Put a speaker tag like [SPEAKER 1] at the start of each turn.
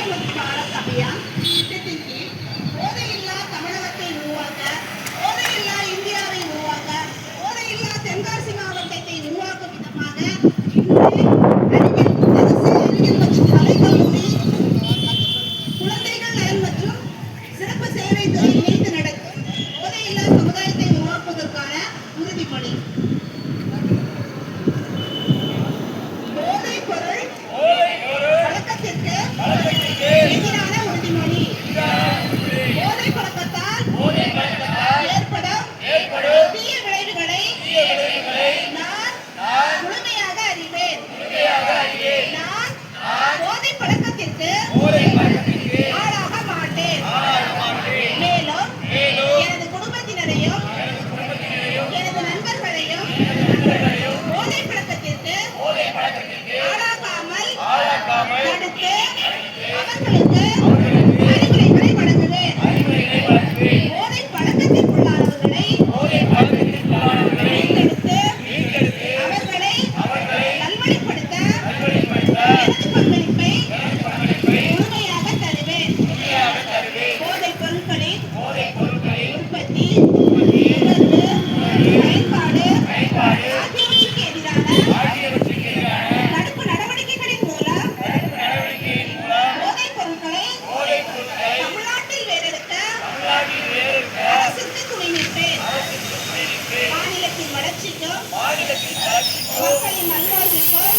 [SPEAKER 1] முக்த் பாரத் அபியான் திட்டத்தின் கீழ் போதையில்லா தமிழகத்தை உருவாக்க, போதையில்லா இந்தியாவை உருவாக்க, போதையில்லா தென்காசி மாவட்டத்தை உருவாக்கும் விதமாக அறிவியல் மற்றும் கலைக்கல்லூரி குழந்தைகள் நலன் மற்றும் சிறப்பு சேவை துறை இணைந்து நடக்கும் போதையில்லா சமுதாயத்தை உருவாக்குவதற்கான உறுதிமொழி. போதைப் பொருள் பழக்கத்திற்கு எதிரான உறுதிமொழி. போதை பழக்கத்தால் ஏற்படும் தீய விளைவுகளை நான் முழுமையாக அறிவேன். நான் போதை பழக்கத்திற்கு ஆளாக மாட்டேன். மேலும் எனது குடும்பத்தினரையும் எனது நண்பர்களையும் போதை பழக்கத்திற்கு ஆளாக்காமல் தடுத்து அவர்களுக்கு அறிவுரைகளை வழங்குவேன். போதை பழக்கத்திற்குள்ளானவர்களை மீட்டெடுத்து அவர்களை நல்வழிப்படுத்த எனது பங்களிப்பை முழுமையாக தருவேன். போதைப் பொருட்களின் உற்பத்தி, நுகர்வு, பயன்பாடு ஆகியவற்றுக்கு எதிரான தடுப்பு நடவடிக்கைகளின் மூலம் போதைப் பொருட்களை தமிழ்நாட்டில் வேறெடுக்க அரசுக்கு துணை நிற்பேன். மாநிலத்தின் வளர்ச்சிக்கும் மக்களின் நல்வாழ்விற்கும்